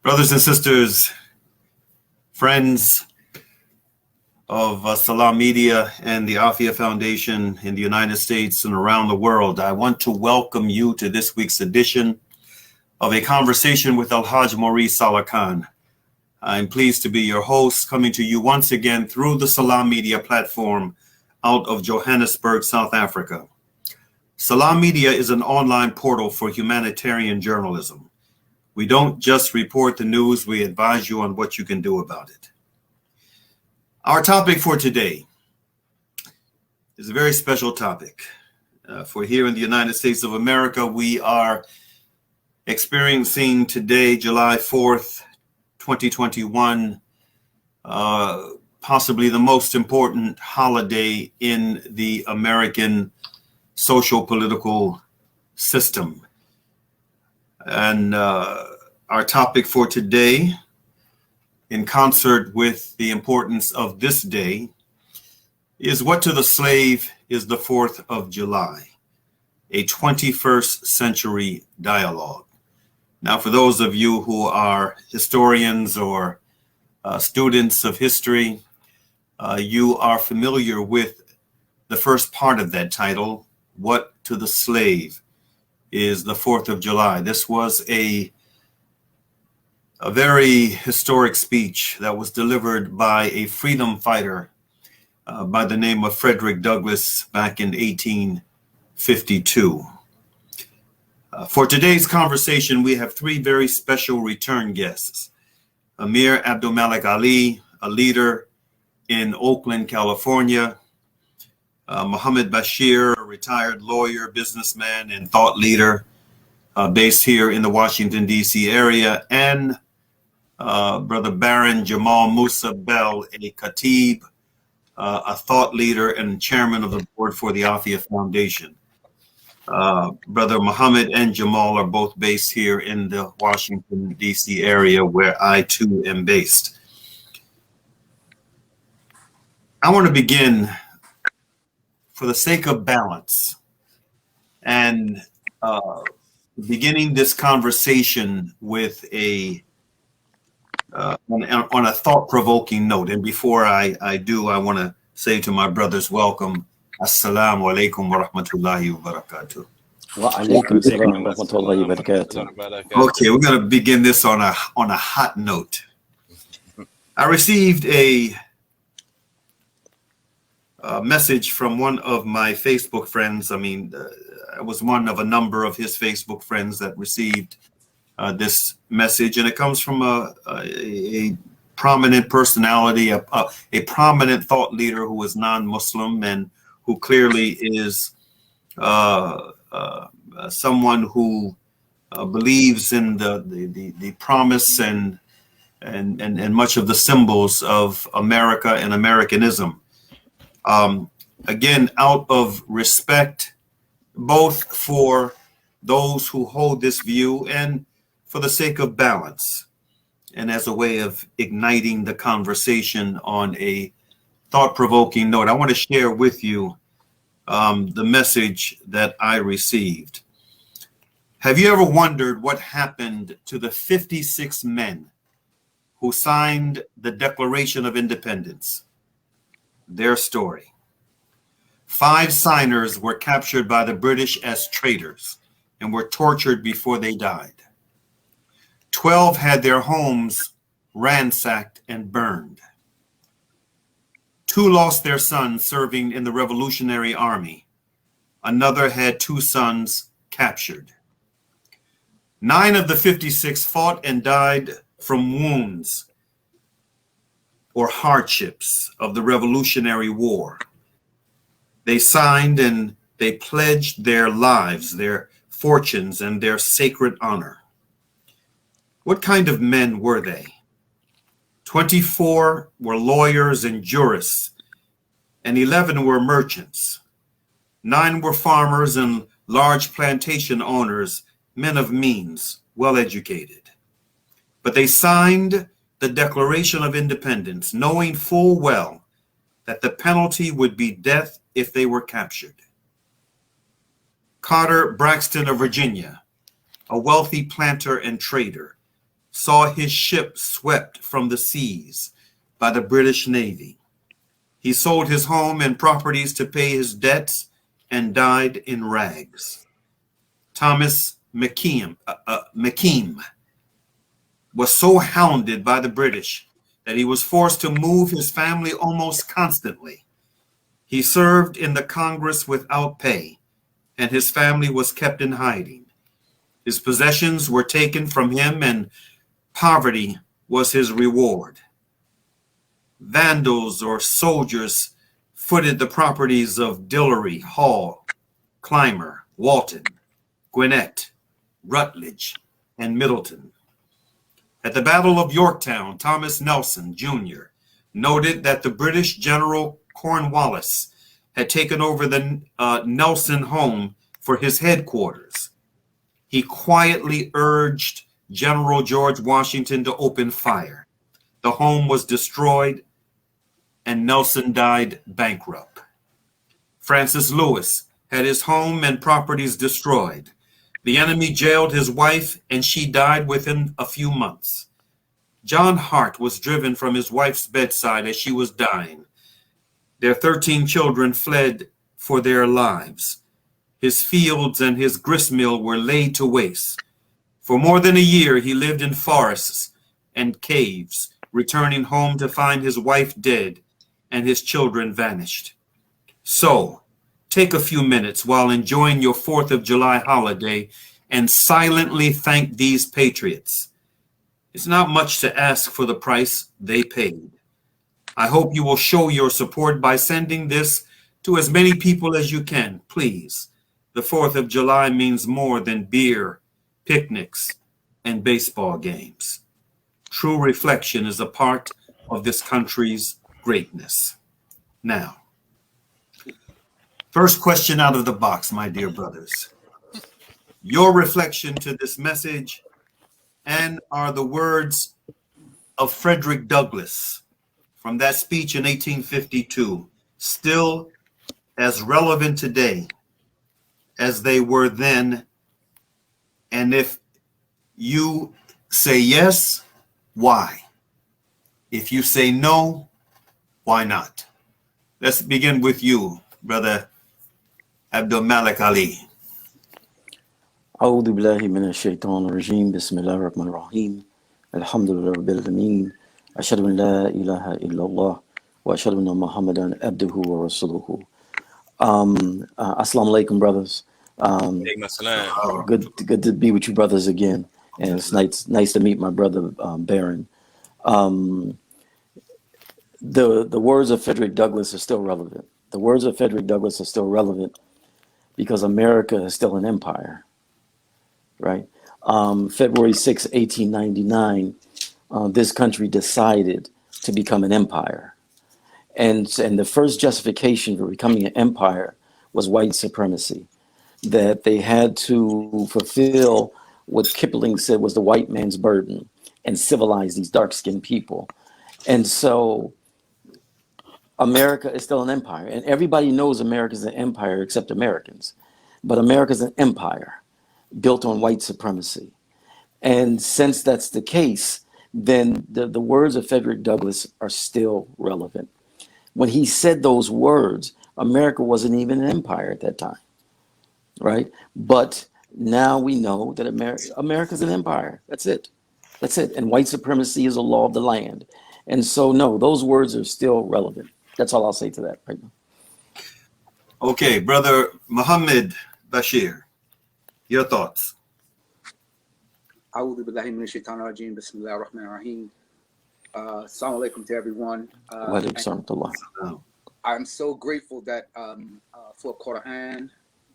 Brothers and sisters, friends of Salam Media and the Aafia Foundation in the United States and around the world, I want to welcome you to this week's edition of a conversation with El-Hajj Malik El-Shabazz. I'm pleased to be your host, coming to you once again through the Salam Media platform out of Johannesburg, South Africa. Salam Media is an online portal for humanitarian journalism. We don't just report the news, we advise you on what you can do about it. Our topic for today is a very special topic. For here in the United States of America, we are experiencing today, July 4th, 2021, possibly the most important holiday in the American social political system. And our topic for today, in concert with the importance of this day, is what to the slave is the 4th of July, a 21st century dialogue. Now, for those of you who are historians or students of history, you are familiar with the first part of that title, What to the Slave is the 4th of July. This was a very historic speech that was delivered by a freedom fighter by the name of Frederick Douglass back in 1852. For today's conversation, we have three very special return guests. Amir Abdel Ali, a leader in Oakland, California. Muhammad Bashir, a retired lawyer, businessman, and thought leader based here in the Washington, D.C. area. And Brother Baron Jamaal Musa, a Khatib, a thought leader and chairman of the board for the Aafia Foundation. Brother Muhammad and Jamaal are both based here in the Washington, D.C. area, where I too am based. I want to begin, for the sake of balance, and beginning this conversation with on a thought-provoking note. And before I do, I want to say to my brothers, welcome. Assalamu alaikum wa rahmatullahi wa barakatuh. Wa alaikum assalam wa rahmatullahi wa barakatuh. Okay, we're going to begin this on a hot note. I received a message from one of my Facebook friends. I was one of a number of his Facebook friends that received this message, and it comes from a prominent personality, a prominent thought leader who is non-Muslim and who clearly is someone who believes in the promise and much of the symbols of America and Americanism. Again, out of respect, both for those who hold this view and for the sake of balance, and as a way of igniting the conversation on a thought-provoking note, I want to share with you the message that I received. Have you ever wondered what happened to the 56 men who signed the Declaration of Independence? Their story. 5 signers were captured by the British as traitors and were tortured before they died. 12 had their homes ransacked and burned. 2 lost their sons serving in the Revolutionary Army. Another had 2 sons captured. 9 of the 56 fought and died from wounds or hardships of the Revolutionary War. They signed and they pledged their lives, their fortunes, and their sacred honor. What kind of men were they? 24 were lawyers and jurists, and 11 were merchants. 9 were farmers and large plantation owners, men of means, well educated. But they signed the Declaration of Independence, knowing full well that the penalty would be death if they were captured. Carter Braxton of Virginia, a wealthy planter and trader, saw his ship swept from the seas by the British Navy. He sold his home and properties to pay his debts and died in rags. Thomas McKean was so hounded by the British that he was forced to move his family almost constantly. He served in the Congress without pay, and his family was kept in hiding. His possessions were taken from him, and poverty was his reward. Vandals or soldiers footed the properties of Dillery, Hall, Clymer, Walton, Gwinnett, Rutledge, and Middleton. At the Battle of Yorktown, Thomas Nelson, Jr., noted that the British General Cornwallis had taken over the Nelson home for his headquarters. He quietly urged General George Washington to open fire. The home was destroyed, and Nelson died bankrupt. Francis Lewis had his home and properties destroyed. The enemy jailed his wife, and she died within a few months. John Hart was driven from his wife's bedside as she was dying. Their 13 children fled for their lives. His fields and his gristmill were laid to waste. For more than a year, he lived in forests and caves, returning home to find his wife dead and his children vanished. So, take a few minutes while enjoying your 4th of July holiday and silently thank these patriots. It's not much to ask for the price they paid. I hope you will show your support by sending this to as many people as you can, please. The 4th of July means more than beer, picnics, and baseball games. True reflection is a part of this country's greatness. Now, first question out of the box, my dear brothers. Your reflection to this message and are the words of Frederick Douglass from that speech in 1852 still as relevant today as they were then? And if you say yes, why? If you say no, why not? Let's begin with you, Brother Abdel Malik Ali. أعوذ بالله من الشيطان الرجيم بسم الله الرحمن الرحيم الحمد لله رب العالمين أشهد أن لا إله إلا الله وأشهد أن محمدا عبده ورسوله. Assalamu alaikum, brothers. Good to be with you, brothers, again. And it's nice to meet my brother Baron. The words of Frederick Douglass are still relevant. The words of Frederick Douglass are still relevant because America is still an empire, right? February 6, 1899, this country decided to become an empire. And the first justification for becoming an empire was white supremacy, that they had to fulfill what Kipling said was the white man's burden and civilize these dark-skinned people. And so America is still an empire, and everybody knows America is an empire except Americans. But America is an empire built on white supremacy. And since that's the case, then the words of Frederick Douglass are still relevant. When he said those words, America wasn't even an empire at that time, right? But now we know that America's an empire. That's it. That's it. And white supremacy is a law of the land. And so, no, those words are still relevant. That's all I'll say to that right now. Okay, Brother Muhammad Bashir, your thoughts. A'udhu billahi minash shaitanir rajim. Bismillahir rahmanir rahim. Assalamu alaikum to everyone. I'm so grateful that for Quran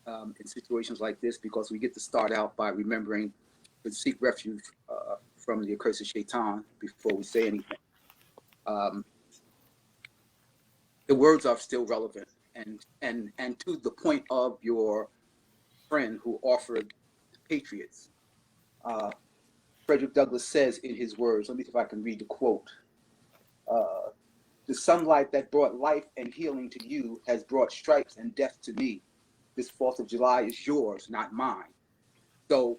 in situations like this, because we get to start out by remembering to seek refuge from the accursed shaitan before we say anything. The words are still relevant, and to the point of your friend who offered patriots. Frederick Douglass says in his words, let me see if I can read the quote. The sunlight that brought life and healing to you has brought stripes and death to me. This 4th of July is yours, not mine. So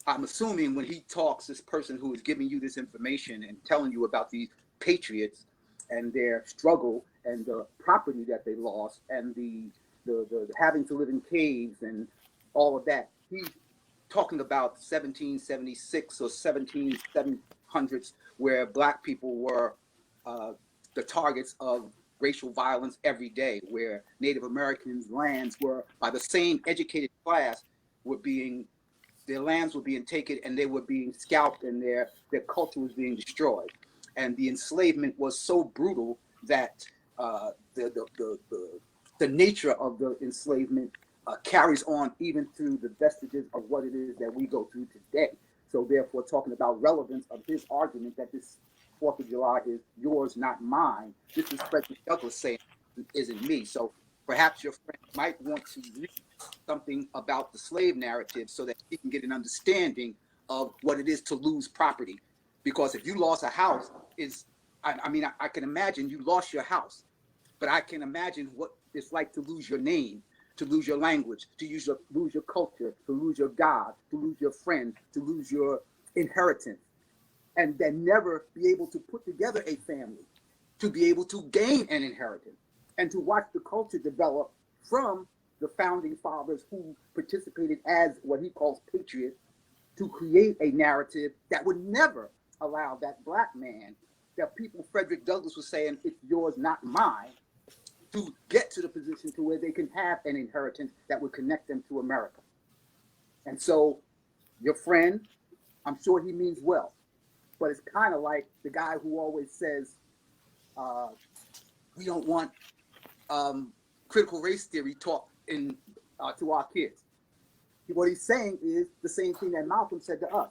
I'm assuming when he talks, this person who is giving you this information and telling you about these patriots and their struggle and the property that they lost and the having to live in caves and all of that, he's talking about 1776 or 1700s, where Black people were the targets of racial violence every day, where Native Americans' lands were, by the same educated class, their lands were being taken and they were being scalped and their culture was being destroyed. And the enslavement was so brutal that the nature of the enslavement carries on even through the vestiges of what it is that we go through today. So therefore, talking about relevance of his argument that this 4th of July is yours, not mine, this is Frederick Douglass saying it isn't me. So perhaps your friend might want to read something about the slave narrative so that he can get an understanding of what it is to lose property. Because if you lost a house, I can imagine you lost your house, but I can imagine what it's like to lose your name, to lose your language, to lose your culture, to lose your God, to lose your friend, to lose your inheritance, and then never be able to put together a family, to be able to gain an inheritance, and to watch the culture develop from the founding fathers who participated as what he calls patriots to create a narrative that would never allow that Black man, that people Frederick Douglass was saying, it's yours, not mine, to get to the position to where they can have an inheritance that would connect them to America. And so your friend, I'm sure he means well, but it's kind of like the guy who always says, we don't want critical race theory taught to our kids. What he's saying is the same thing that Malcolm said to us.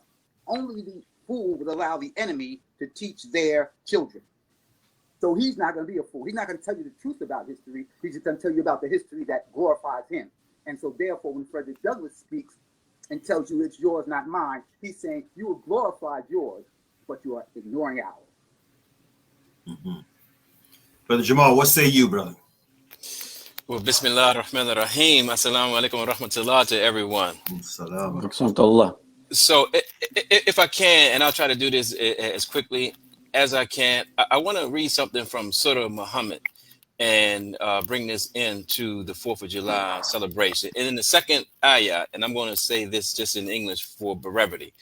Only the fool would allow the enemy to teach their children. So he's not going to be a fool. He's not going to tell you the truth about history. He's just going to tell you about the history that glorifies him. And so therefore, when Frederick Douglass speaks and tells you it's yours, not mine, he's saying you have glorified yours, but you are ignoring ours. Mm-hmm. Brother Jamaal, what say you, brother? Well, Bismillah ar-Rahman ar-Rahim. Assalamu alaikum wa rahmatullah to everyone. So if I can, and I'll try to do this as quickly as I can, I want to read something from Surah Muhammad and bring this into the 4th of July celebration. And in the second ayah, and I'm going to say this just in English for brevity.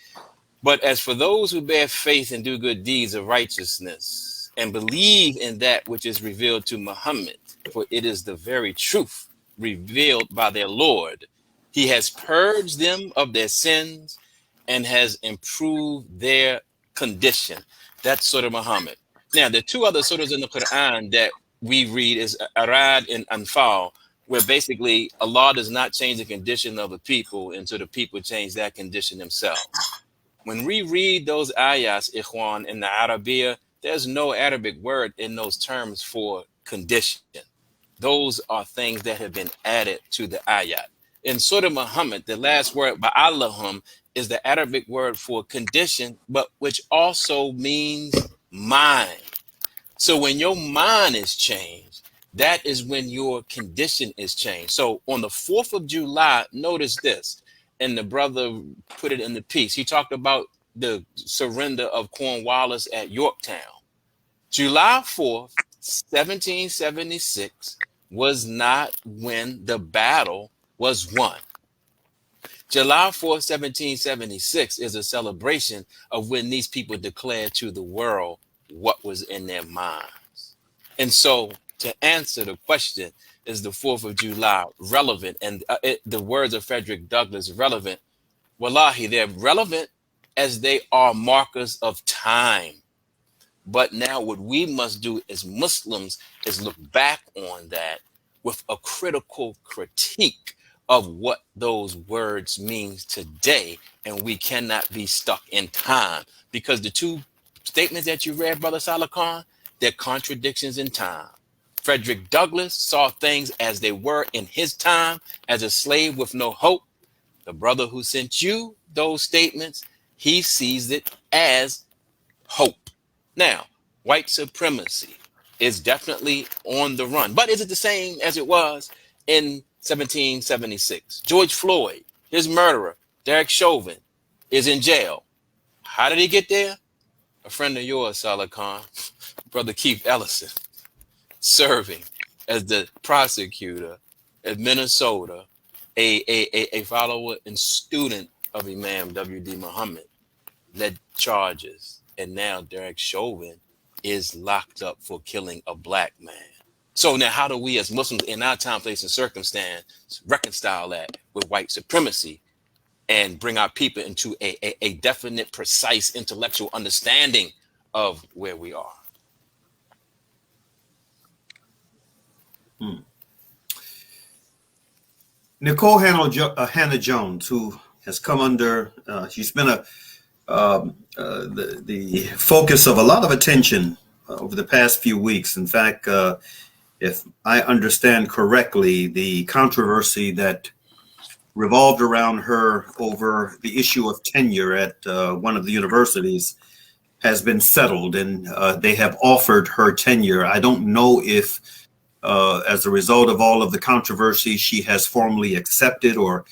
But as for those who bear faith and do good deeds of righteousness and believe in that which is revealed to Muhammad, for it is the very truth revealed by their Lord. He has purged them of their sins and has improved their condition. That's Surah Muhammad. Now, the two other surahs in the Quran that we read is Arad and Anfal, where basically Allah does not change the condition of the people until the people change that condition themselves. When we read those ayahs, Ikhwan, in the Arabiya, there's no Arabic word in those terms for condition. Those are things that have been added to the ayat. In Surah Muhammad, the last word, ba'allahum, is the Arabic word for condition, but which also means mind. So when your mind is changed, that is when your condition is changed. So on the 4th of July, notice this, and the brother put it in the piece. He talked about the surrender of Cornwallis at Yorktown. July 4th, 1776 was not when the battle was won. July 4th, 1776 is a celebration of when these people declared to the world what was in their minds. And so to answer the question, is the 4th of July relevant? And the words of Frederick Douglass relevant? Wallahi, they're relevant as they are markers of time. But now what we must do as Muslims is look back on that with a critical critique of what those words mean today. And we cannot be stuck in time, because the two statements that you read, Brother Salah Khan, they're contradictions in time. Frederick Douglass saw things as they were in his time as a slave with no hope. The brother who sent you those statements, he sees it as hope. Now, white supremacy is definitely on the run, but is it the same as it was in 1776? George Floyd, his murderer, Derek Chauvin, is in jail. How did he get there? A friend of yours, Salah Khan, Brother Keith Ellison, serving as the prosecutor in Minnesota, a follower and student of Imam W.D. Muhammad, led charges, and now Derek Chauvin is locked up for killing a black man. So now how do we as Muslims in our time, place, and circumstance reconcile that with white supremacy and bring our people into a definite, precise intellectual understanding of where we are? Nicole Hannah-Jones, who has come under, she's been the focus of a lot of attention over the past few weeks. In fact, if I understand correctly, the controversy that revolved around her over the issue of tenure at one of the universities has been settled, and they have offered her tenure. I don't know if as a result of all of the controversy, she has formally accepted, or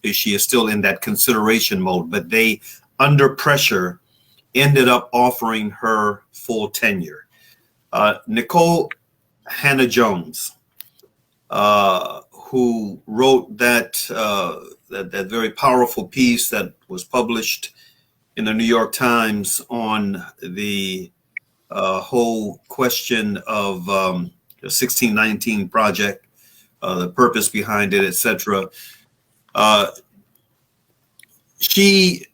she is still in that consideration mode, but they, under pressure, ended up offering her full tenure. Nicole Hannah-Jones, who wrote that very powerful piece that was published in the New York Times on the whole question of the 1619 project, the purpose behind it, etc. She,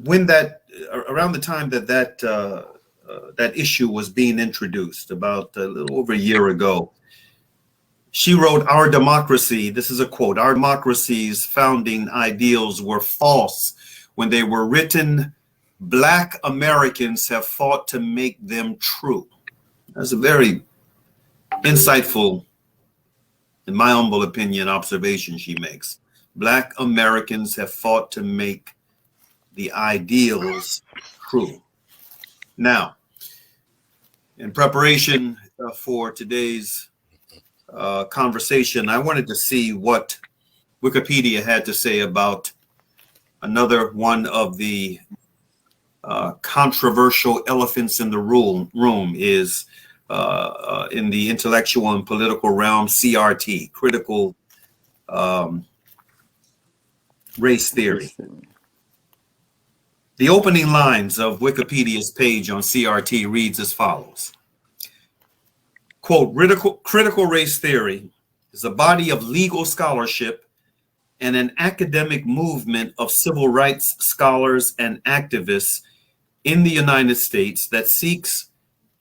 when that, around the time that that issue was being introduced, about a little over a year ago, she wrote, "Our democracy," this is a quote, "our democracy's founding ideals were false when they were written. Black Americans have fought to make them true." That's a very insightful, in my humble opinion, observation she makes. Black Americans have fought to make the ideals true. Now, in preparation for today's conversation, I wanted to see what Wikipedia had to say about another one of the controversial elephants in the room is in the intellectual and political realm, CRT, critical race theory. The opening lines of Wikipedia's page on CRT reads as follows. Quote, critical race theory is a body of legal scholarship and an academic movement of civil rights scholars and activists in the United States that seeks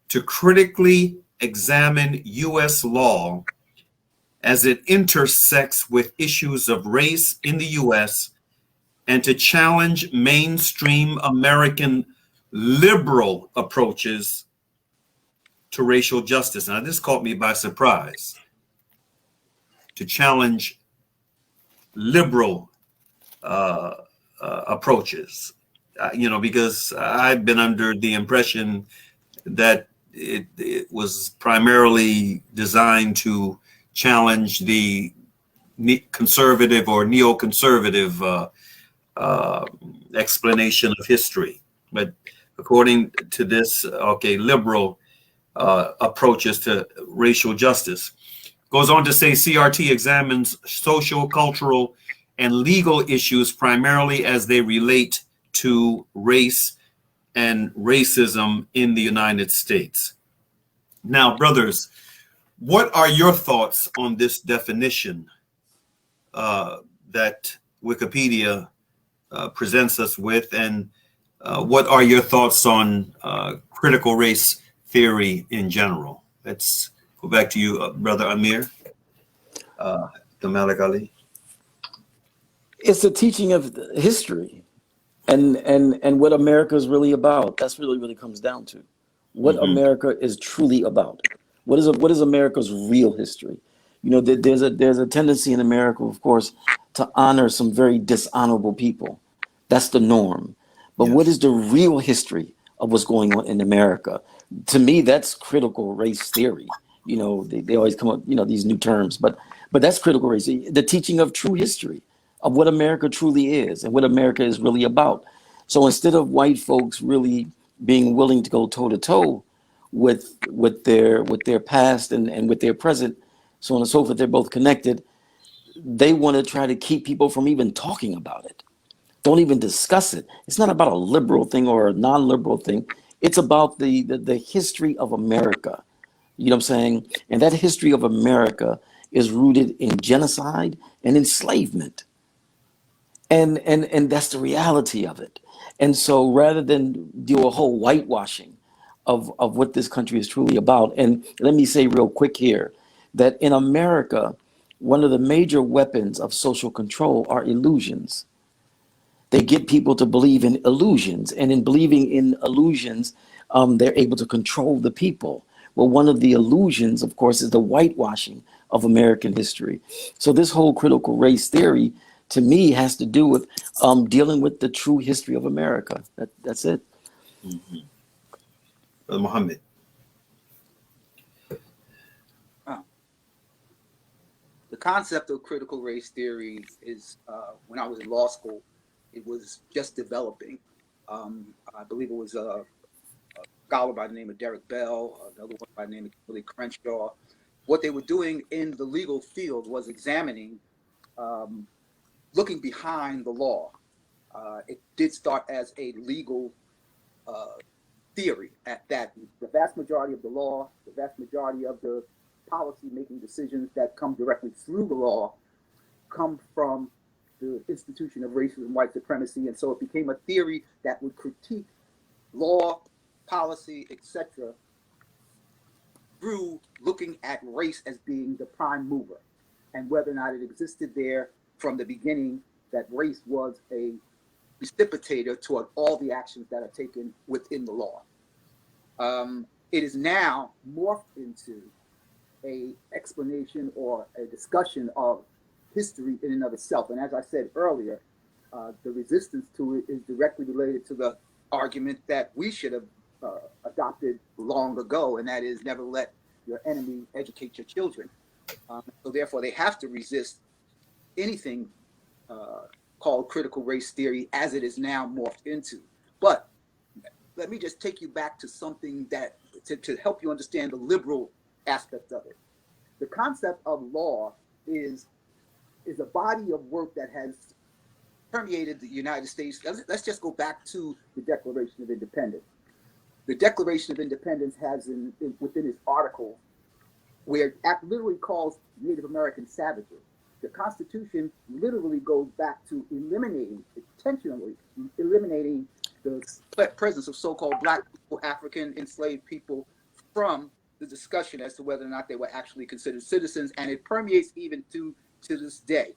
to critically examine U.S. law as it intersects with issues of race in the U.S. and to challenge mainstream American liberal approaches to racial justice. Now, this caught me by surprise. To challenge liberal approaches, because I've been under the impression that it was primarily designed to challenge the conservative or neoconservative explanation of history. But according to this, liberal approaches to racial justice. Goes on to say CRT examines social, cultural, and legal issues primarily as they relate to race and racism in the United States. Now, brothers, what are your thoughts on this definition that Wikipedia presents us with, and what are your thoughts on critical race theory in general? Let's go back to you, Brother Amir, Malik Ali. It's a teaching of history and what America is really about. That's really comes down to what America is truly about. What is America's real history? There's a tendency in America, of course, to honor some very dishonorable people. That's the norm. But Yes. What is the real history of what's going on in America? To me, that's critical race theory. They always come up, these new terms, but that's critical race, the teaching of true history. of what America truly is and what America is really about. So instead of white folks really being willing to go toe to toe with their past and with their present, so on and so forth, they're both connected. They want to try to keep people from even talking about it. Don't even discuss it. It's not about a liberal thing or a non-liberal thing. It's about the history of America. You know what I'm saying? And that history of America is rooted in genocide and enslavement. And that's the reality of it. And so rather than do a whole whitewashing of what this country is truly about, and let me say real quick here that in America, one of the major weapons of social control are illusions. They get people to believe in illusions, and in believing in illusions, they're able to control the people. Well, one of the illusions, of course, is the whitewashing of American history. So this whole critical race theory, to me, has to do with dealing with the true history of America. That's it. Mhm. Brother Muhammad. The concept of critical race theory is, when I was in law school, it was just developing. I believe it was a scholar by the name of Derek Bell, another one by the name of Billy Crenshaw. What they were doing in the legal field was examining, looking behind the law. It did start as a legal theory at that. The vast majority of the law, the vast majority of the policy-making decisions that come directly through the law come from the institution of racism and white supremacy. And so it became a theory that would critique law, policy, etc., through looking at race as being the prime mover, and whether or not it existed there from the beginning, that race was a precipitator toward all the actions that are taken within the law. It is now morphed into a explanation or a discussion of history in and of itself. And as I said earlier, the resistance to it is directly related to the argument that we should have adopted long ago, and that is never let your enemy educate your children. So therefore, they have to resist anything called critical race theory as it is now morphed into. But let me just take you back to something that to help you understand the liberal aspect of it. The concept of law is a body of work that has permeated the United States. Let's just go back to the Declaration of Independence. The Declaration of Independence has within its article where it literally calls Native American savages. The Constitution literally goes back to intentionally eliminating the presence of so-called Black people, African enslaved people from the discussion as to whether or not they were actually considered citizens, and it permeates even to this day.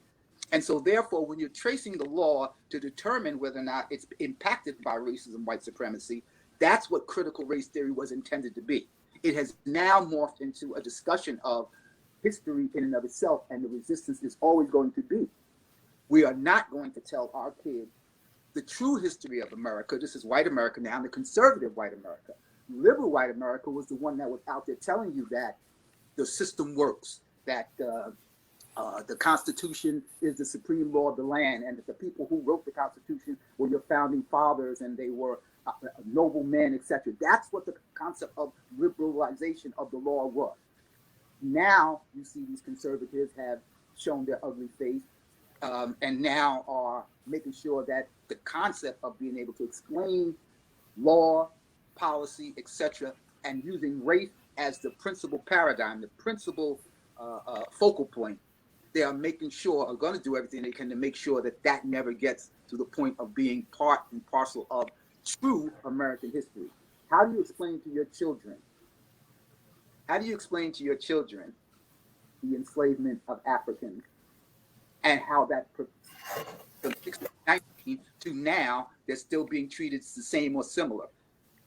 And so therefore, when you're tracing the law to determine whether or not it's impacted by racism, white supremacy, that's what critical race theory was intended to be. It has now morphed into a discussion of history in and of itself, and the resistance is always going to be. We are not going to tell our kids the true history of America. This is white America now, the conservative white America. Liberal white America was the one that was out there telling you that the system works, that the Constitution is the supreme law of the land, and that the people who wrote the Constitution were your founding fathers, and they were noble men, etc. That's what the concept of liberalization of the law was. Now you see these conservatives have shown their ugly face, and now are making sure that the concept of being able to explain law, policy, etc., and using race as the principal paradigm, the principal focal point, they are making sure, are going to do everything they can to make sure that that never gets to the point of being part and parcel of true American history. How do you explain to your children? How do you explain to your children the enslavement of Africans and how that from 1619 to now, they're still being treated the same or similar?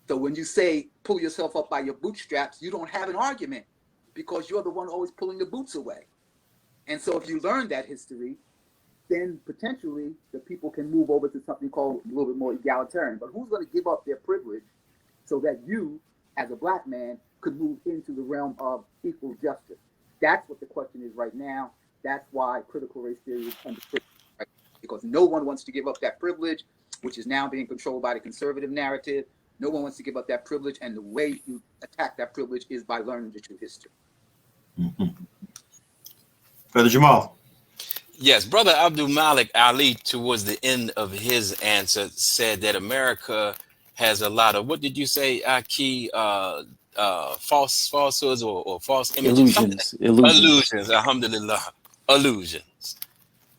So when you say pull yourself up by your bootstraps, you don't have an argument because you're the one always pulling the boots away. And so if you learn that history, then potentially the people can move over to something called a little bit more egalitarian. But who's going to give up their privilege so that you, as a Black man, could move into the realm of equal justice? That's what the question is right now. That's why critical race theory is under criticism. because no one wants to give up that privilege, which is now being controlled by the conservative narrative. No one wants to give up that privilege, and the way you attack that privilege is by learning the true history. Brother Jamaal. Yes, Brother Abdul Malik Ali, towards the end of his answer, said that America has a lot of, what did you say, a.k.a. Falsehoods or false images? Illusions, alhamdulillah, illusions.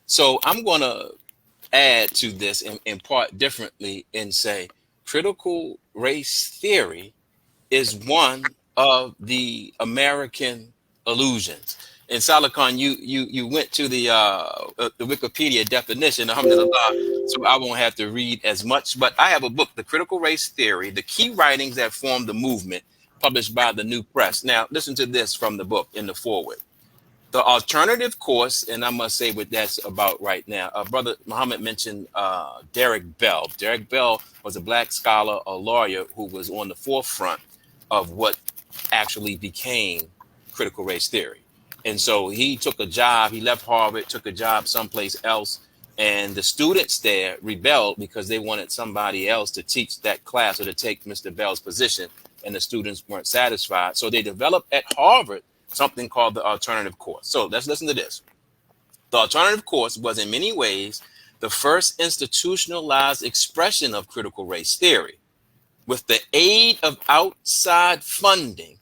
So I'm going to add to this in part differently and say critical race theory is one of the American illusions. And Salakan, you went to the Wikipedia definition, alhamdulillah, so I won't have to read as much. But I have a book, The Critical Race Theory, The Key Writings That Formed the Movement, published by the New Press. Now, listen to this from the book in the foreword. The alternative course, and I must say what that's about right now. Brother Muhammad mentioned Derek Bell. Derek Bell was a black scholar, a lawyer who was on the forefront of what actually became critical race theory. And so he took a job, he left Harvard, took a job someplace else, and the students there rebelled because they wanted somebody else to teach that class or to take Mr. Bell's position, and the students weren't satisfied. So they developed at Harvard something called the alternative course. So let's listen to this. The alternative course was in many ways the first institutionalized expression of critical race theory. With the aid of outside funding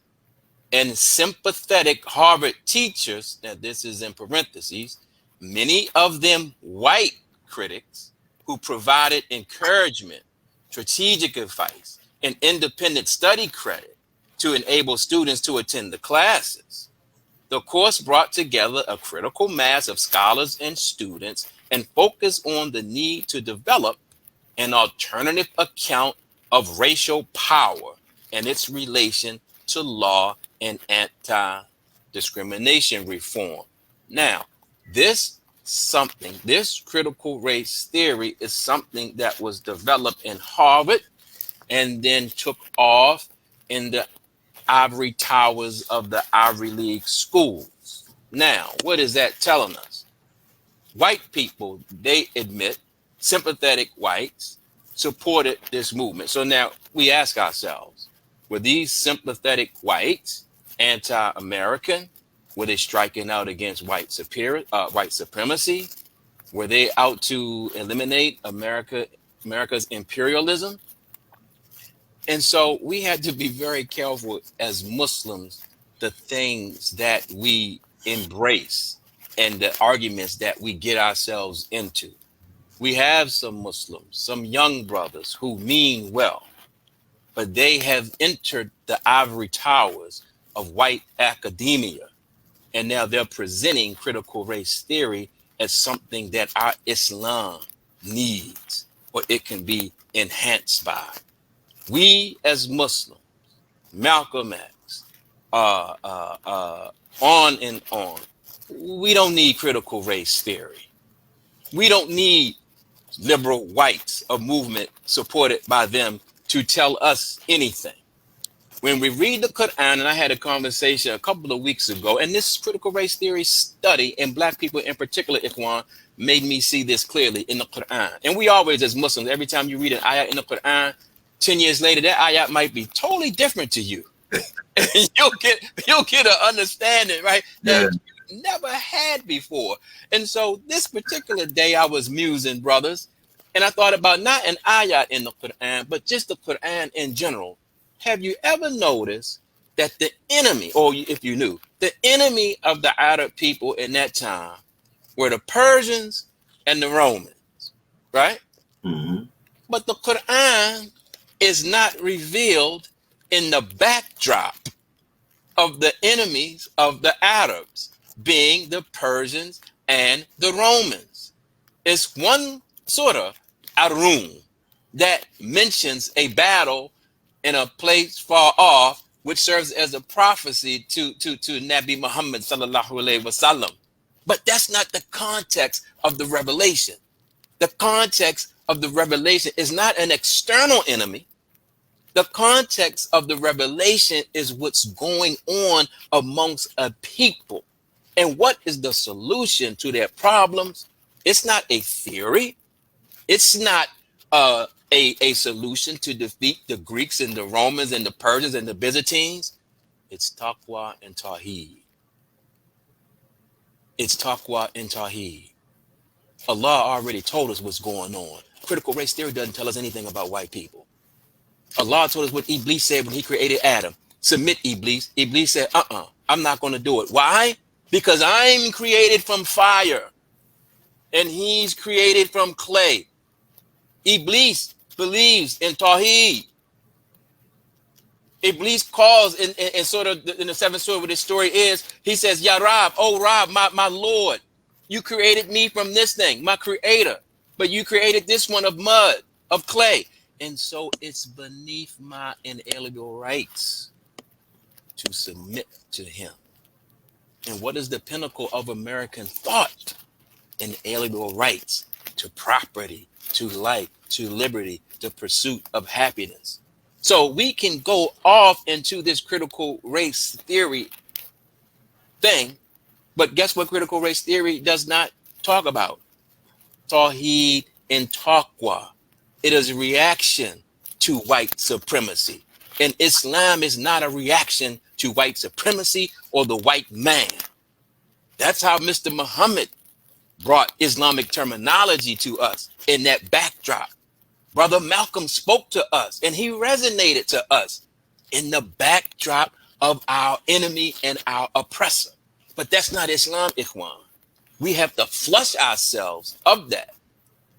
and sympathetic Harvard teachers, now this is in parentheses, many of them white critics who provided encouragement, strategic advice, and independent study credit to enable students to attend the classes. The course brought together a critical mass of scholars and students and focused on the need to develop an alternative account of racial power and its relation to law and anti-discrimination reform. Now, this critical race theory is something that was developed in Harvard and then took off in the ivory towers of the Ivy League schools. Now, what is that telling us? White people, they admit, sympathetic whites, supported this movement. So now we ask ourselves, were these sympathetic whites anti-American? Were they striking out against white supremacy? Were they out to eliminate America's imperialism? And so we had to be very careful as Muslims, the things that we embrace and the arguments that we get ourselves into. We have some Muslims, some young brothers who mean well, but they have entered the ivory towers of white academia. And now they're presenting critical race theory as something that our Islam needs, or it can be enhanced by. We as Muslims, Malcolm X, on and on, we don't need critical race theory. We don't need liberal whites, a movement supported by them, to tell us anything. When we read the Quran, and I had a conversation a couple of weeks ago, and this critical race theory study, and black people in particular, Ikhwan, made me see this clearly in the Quran. And we always, as Muslims, every time you read an ayat in the Quran, 10 years later, that ayat might be totally different to you. And you'll get an understanding, right? That you never had before. And so this particular day I was musing, brothers, and I thought about not an ayat in the Quran, but just the Quran in general. Have you ever noticed that the enemy, or if you knew, the enemy of the Arab people in that time were the Persians and the Romans, right? Mm-hmm. But the Quran is not revealed in the backdrop of the enemies of the Arabs being the Persians and the Romans. It's one surah, Ar-Rum, that mentions a battle in a place far off, which serves as a prophecy to Nabi Muhammad sallallahu alaihi wasallam. But that's not the context of the revelation. The context of the revelation is not an external enemy. The context of the revelation is what's going on amongst a people. And what is the solution to their problems? It's not a theory. It's not a solution to defeat the Greeks and the Romans and the Persians and the Byzantines. It's Taqwa and Tawhid. It's Taqwa and Tawhid. Allah already told us what's going on. Critical race theory doesn't tell us anything about white people. Allah told us what Iblis said when he created Adam. Submit, Iblis. Iblis said, I'm not going to do it. Why? Because I'm created from fire and he's created from clay. Iblis believes in Tawhid. Iblis calls in sort of in the seventh surah where this story is, he says, Ya Rab, oh Rab, my Lord, you created me from this thing, my creator, but you created this one of mud, of clay. And so it's beneath my inalienable rights to submit to him. And what is the pinnacle of American thought? Inalienable rights to property, to life, to liberty, to pursuit of happiness. So we can go off into this critical race theory thing, but guess what critical race theory does not talk about? Tawhid and Taqwa. It is a reaction to white supremacy. And Islam is not a reaction to white supremacy or the white man. That's how Mr. Muhammad brought Islamic terminology to us in that backdrop. Brother Malcolm spoke to us and he resonated to us in the backdrop of our enemy and our oppressor. But that's not Islam, Ikhwan. We have to flush ourselves of that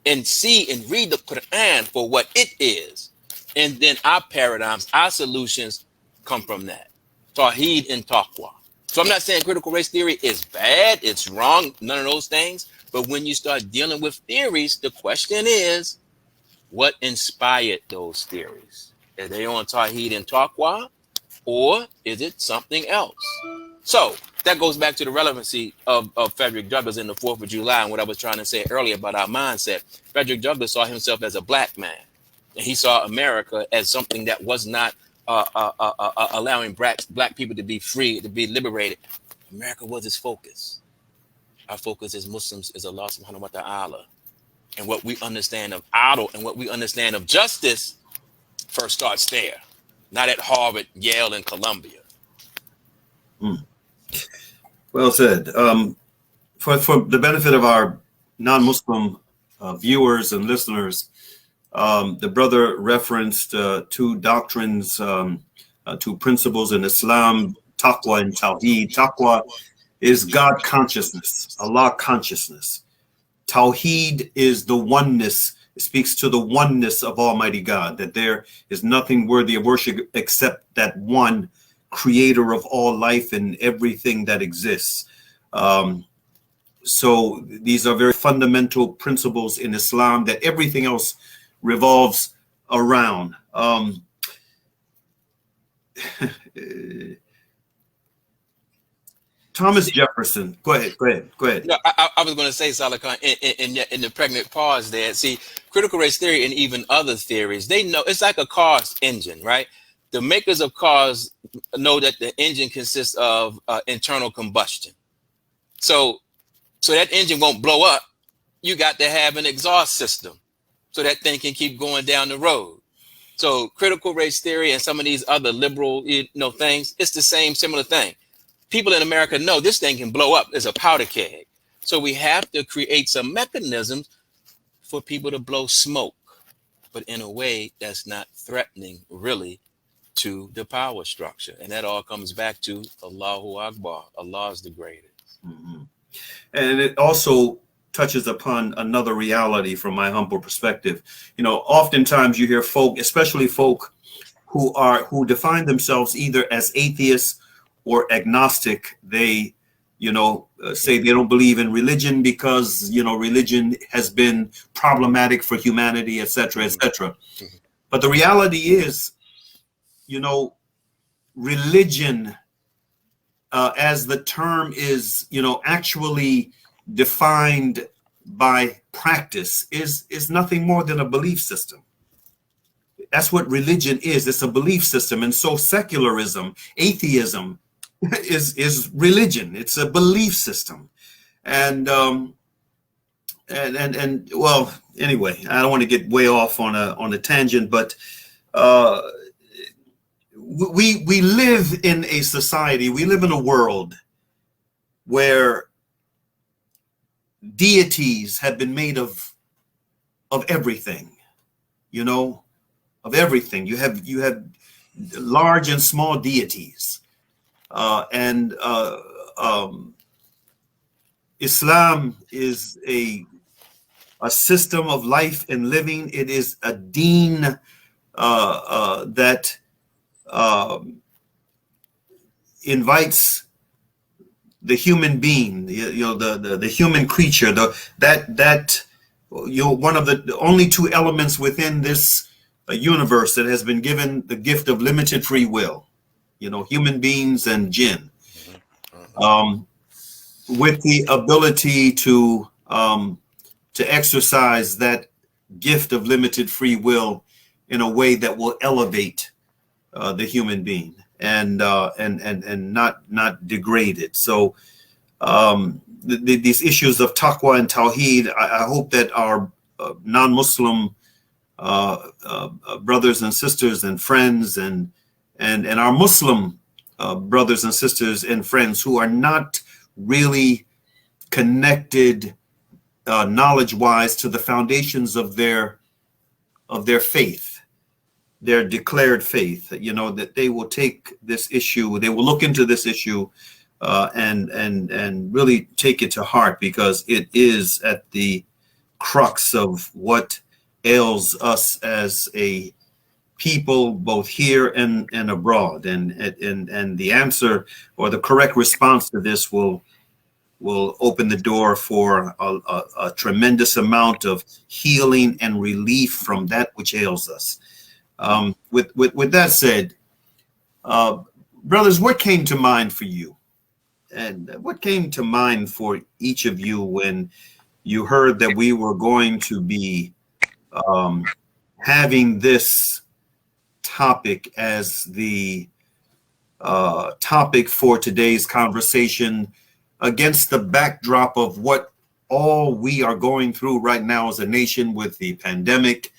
and see and read the Quran for what it is. And then our paradigms, our solutions come from that. Tawhid and Taqwa. So I'm not saying critical race theory is bad, it's wrong, none of those things. But when you start dealing with theories, the question is, what inspired those theories? Are they on Tawhid and Taqwa, or is it something else? So that goes back to the relevancy of Frederick Douglass in the 4th of July and what I was trying to say earlier about our mindset. Frederick Douglass saw himself as a black man, and he saw America as something that was not allowing black people to be free, to be liberated. America was his focus. Our focus as Muslims is Allah subhanahu wa ta'ala. And what we understand of adl and what we understand of justice first starts there, not at Harvard, Yale, and Columbia. Well said. For the benefit of our non-Muslim viewers and listeners, the brother referenced two doctrines, two principles in Islam, Taqwa and Tawhid. Taqwa is God consciousness, Allah consciousness. Tawhid is the oneness. It speaks to the oneness of Almighty God, that there is nothing worthy of worship except that one creator of all life and everything that exists. So these are very fundamental principles in Islam that everything else revolves around. Thomas Jefferson, go ahead. No, I was going to say, Salakan, in the pregnant pause there. See, critical race theory and even other theories, they know it's like a car's engine, right? The makers of cars know that the engine consists of internal combustion. So that engine won't blow up. You got to have an exhaust system so that thing can keep going down the road. So critical race theory and some of these other liberal, things, it's the same similar thing. People in America know this thing can blow up as a powder keg. So we have to create some mechanisms for people to blow smoke, but in a way that's not threatening really to the power structure. And that all comes back to Allahu Akbar. Allah is the greatest. Mm-hmm. And it also touches upon another reality from my humble perspective. Oftentimes you hear folk, especially folk who define themselves either as atheists or agnostic. They, say they don't believe in religion because, religion has been problematic for humanity, et cetera, et cetera. Mm-hmm. But the reality is, religion, as the term is, actually defined by practice, is nothing more than a belief system. That's what religion is. It's a belief system. And so secularism, atheism, is religion. It's a belief system. And and well, anyway, I don't want to get way off on a tangent, but we live in a society, we live in a world where deities have been made of everything, you know, of everything. You have large and small deities, and Islam is a system of life and living. It is a deen that invites the human being, the human creature, one of the only two elements within this universe that has been given the gift of limited free will, human beings and jinn, with the ability to exercise that gift of limited free will in a way that will elevate the human being and not degrade it. So these issues of Taqwa and Tawhid, I hope that our non-Muslim brothers and sisters and friends and our Muslim brothers and sisters and friends who are not really connected knowledge-wise to the foundations of their faith, their declared faith, that they will take this issue, they will look into this issue and really take it to heart, because it is at the crux of what ails us as a people, both here and abroad. And the answer, or the correct response to this, will open the door for a tremendous amount of healing and relief from that which ails us. With that said, brothers, what came to mind for you? And what came to mind for each of you when you heard that we were going to be having this topic as the topic for today's conversation, against the backdrop of what all we are going through right now as a nation, with the pandemic,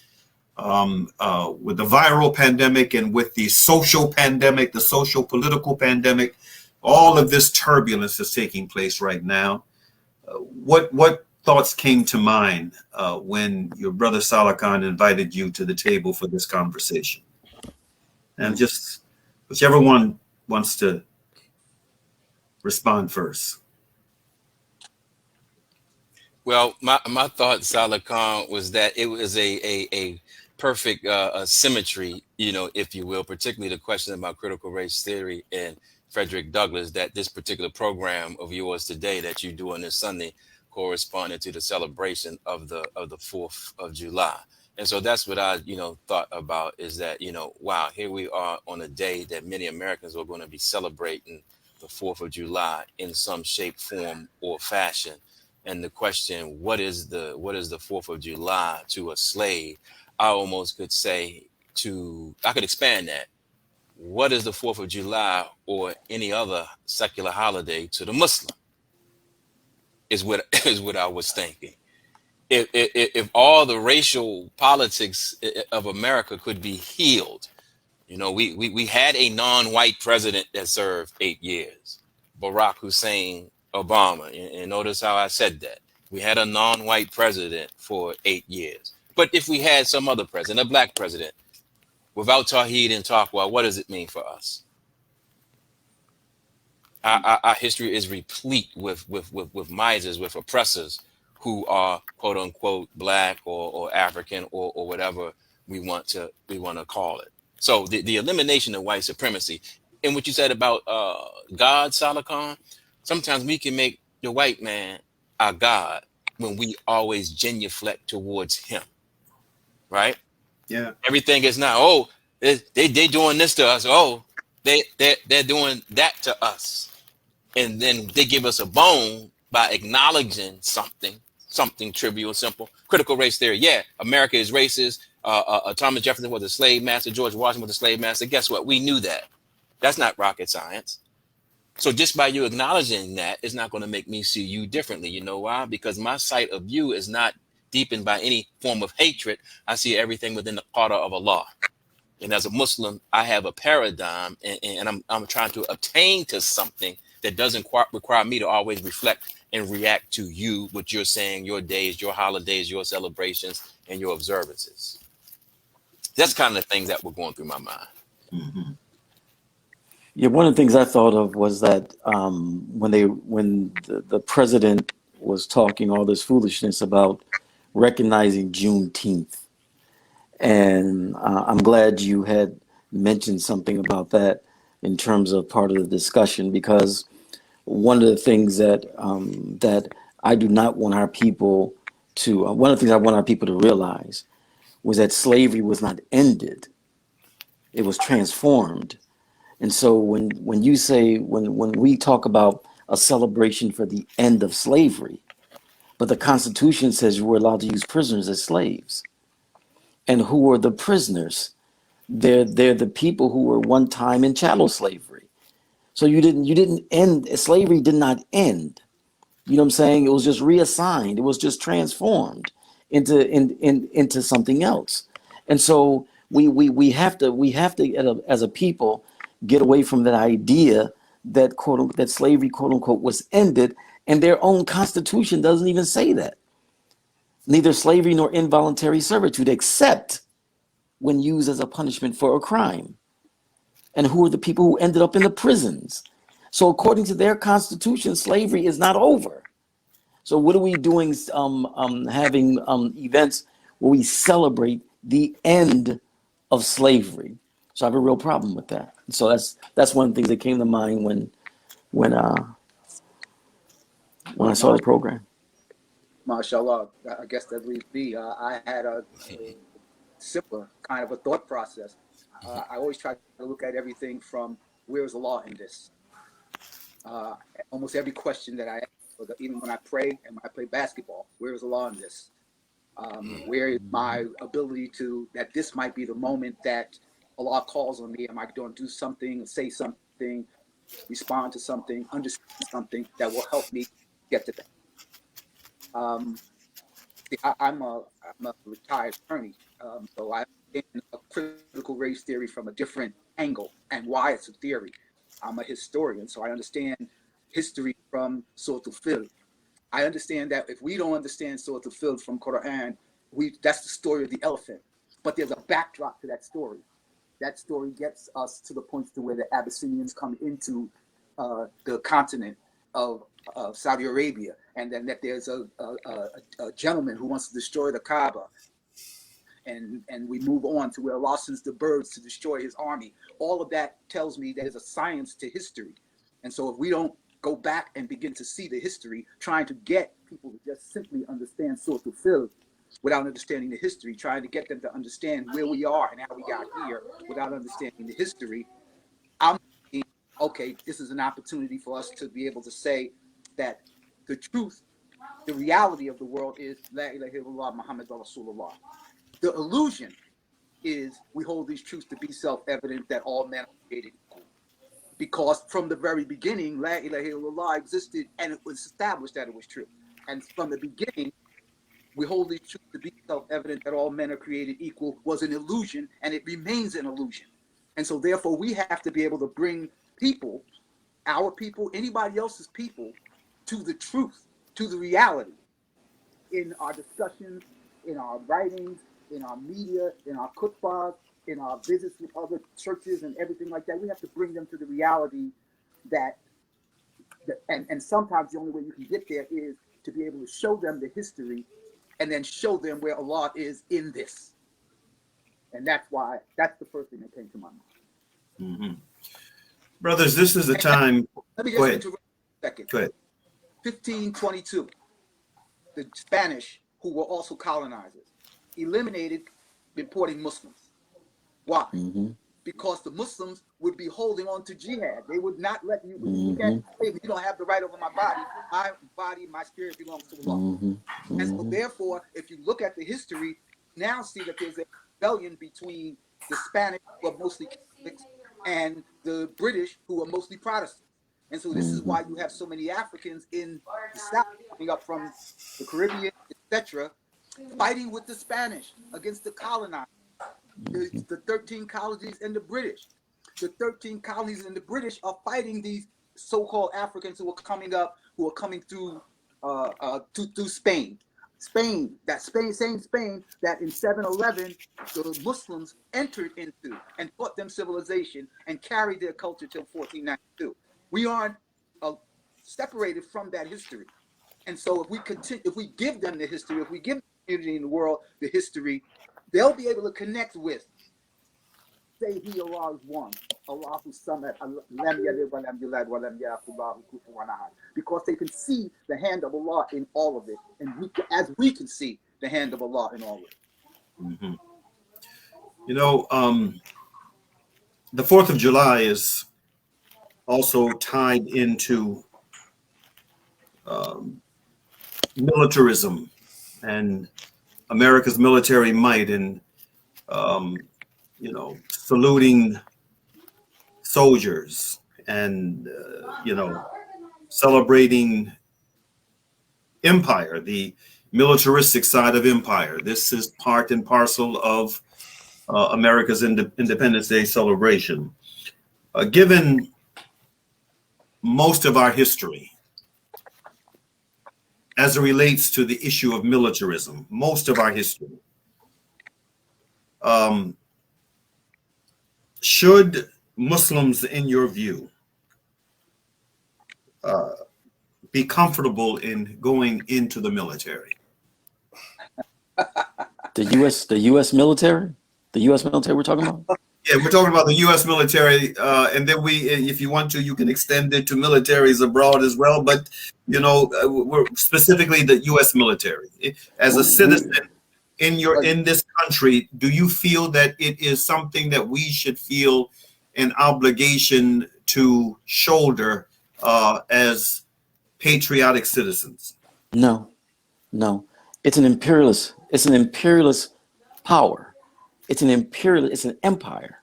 with the viral pandemic, and with the social pandemic, the social political pandemic? All of this turbulence is taking place right now. What thoughts came to mind when your brother Salih Khan invited you to the table for this conversation? And just whichever one wants to respond first. Well, my thought, Salih Khan, was that it was a perfect symmetry, if you will, particularly the question about critical race theory and Frederick Douglass, that this particular program of yours today that you do on this Sunday corresponded to the celebration of the 4th of July. And so that's what I, thought about, is that, wow, here we are on a day that many Americans are going to be celebrating the 4th of July in some shape, form, or fashion. And the question, what is the 4th of July to a slave? I almost could say I could expand that. What is the 4th of July or any other secular holiday to the Muslim? Is what I was thinking. If all the racial politics of America could be healed, we had a non-white president that served 8 years, Barack Hussein Obama, and notice how I said that. We had a non-white president for 8 years. But if we had some other president, a black president, without Tawhid and Taqwa, what does it mean for us? Our history is replete with misers, with oppressors who are quote unquote black or African or whatever we want to call it. So the elimination of white supremacy, and what you said about God, Salih Khan, sometimes we can make the white man our God when we always genuflect towards him, right? Yeah. Everything is now, they doing this to us. They're doing that to us. And then they give us a bone by acknowledging something trivial, simple. Critical race theory. Yeah, America is racist. Thomas Jefferson was a slave master. George Washington was a slave master. Guess what? We knew that. That's not rocket science. So just by you acknowledging that, it's not going to make me see you differently. You know why? Because my sight of you is not deepened by any form of hatred. I see everything within the order of Allah. And as a Muslim, I have a paradigm, and I'm trying to attain to something that doesn't require me to always reflect and react to you, what you're saying, your days, your holidays, your celebrations, and your observances. That's kind of the things that were going through my mind. Mm-hmm. Yeah, one of the things I thought of was that when the president was talking all this foolishness about recognizing Juneteenth, and I'm glad you had mentioned something about that in terms of part of the discussion, because one of the things that I do not want our people to, one of the things I want our people to realize was that slavery was not ended; it was transformed. And so when you say, when we talk about a celebration for the end of slavery, but the Constitution says we're allowed to use prisoners as slaves. And who are the prisoners? They're the people who were one time in chattel slavery. So you didn't end, slavery did not end. You know what I'm saying? It was just reassigned. It was just transformed into something else. And so we have to as a people get away from that idea that that slavery quote unquote was ended, and their own constitution doesn't even say that. Neither slavery nor involuntary servitude, except when used as a punishment for a crime. And who are the people who ended up in the prisons? So according to their constitution, slavery is not over. So what are we doing, having events where we celebrate the end of slavery? So I have a real problem with that. So that's one of the things that came to mind when I saw the program. MashaAllah, I guess that leaves me. I had a similar kind of a thought process. I always try to look at everything from where is the law in this? Almost every question that I ask, even when I pray and when I play basketball, where is the law in this? Where is my ability to, that this might be the moment that Allah calls on me? Am I going to do something, say something, respond to something, understand something that will help me get to that? I'm a retired attorney, so I understand a critical race theory from a different angle and why it's a theory. I'm a historian, so I understand history from Surah Al-Fil. I understand that if we don't understand Surah Al-Fil from Quran, that's the story of the elephant. But there's a backdrop to that story. That story gets us to the point to where the Abyssinians come into the continent of Saudi Arabia, and then that there's a gentleman who wants to destroy the Kaaba, and we move on to where Allah sends the birds to destroy his army. All of that tells me there's a science to history, and so if we don't go back and begin to see the history, trying to get people to just simply understand Surah Al-Fil without understanding the history, trying to get them to understand where we are and how we got here without understanding the history, I'm thinking, okay, this is an opportunity for us to be able to say that the truth, the reality of the world is La ilaha illallah Muhammad Rasulullah. The illusion is we hold these truths to be self-evident that all men are created equal. Because from the very beginning, La ilaha illallah existed and it was established that it was true. And from the beginning, we hold these truths to be self-evident that all men are created equal was an illusion, and it remains an illusion. And so therefore we have to be able to bring people, our people, anybody else's people, to the truth, to the reality in our discussions, in our writings, in our media, in our khutbahs, in our visits with other churches and everything like that. We have to bring them to the reality that and sometimes the only way you can get there is to be able to show them the history and then show them where Allah is in this. And that's the first thing that came to my mind. Mm-hmm. Brothers, this is the time. Let me just interrupt a second. Go ahead. 1522, the Spanish, who were also colonizers, eliminated importing Muslims. Why? Mm-hmm. Because the Muslims would be holding on to jihad. They would not let you, you don't have the right over my body. My body, my spirit belongs to Allah. Mm-hmm. And so therefore, if you look at the history, now see that there's a rebellion between the Spanish, who are mostly Catholics, and the British, who are mostly Protestants. And so this is why you have so many Africans in the South coming up from the Caribbean, etc., fighting with the Spanish against the colonizers, the 13 colonies and the British. The 13 colonies and the British are fighting these so-called Africans who are coming up, who are coming through through Spain. Same Spain that in 711 the Muslims entered into and taught them civilization and carried their culture till 1492. We aren't separated from that history. And so if we continue, if we give them the history, if we give the community in the world the history, they'll be able to connect with, say He Allah is one, Allahu Samad, Lam Yalid wa Lam Yulad wa Lam Yakul Lahu Kufuwan Ahad, because they can see the hand of Allah in all of it, and as we can see the hand of Allah in all of it. Mm-hmm. You know, the 4th of July is also tied into militarism and America's military might, and you know, saluting soldiers and you know, celebrating empire, the militaristic side of empire. This is part and parcel of America's Independence Day celebration. Given most of our history as it relates to the issue of militarism, most of our history, should Muslims, in your view, be comfortable in going into the military? The U.S. military? The U.S. military we're talking about? Yeah, we're talking about the U.S. military, and then we, if you want to, you can extend it to militaries abroad as well. But you know, we're specifically the U.S. military. As a citizen in this country, do you feel that it is something that we should feel an obligation to shoulder as patriotic citizens? No. It's an imperialist. It's an imperialist power. It's an empire.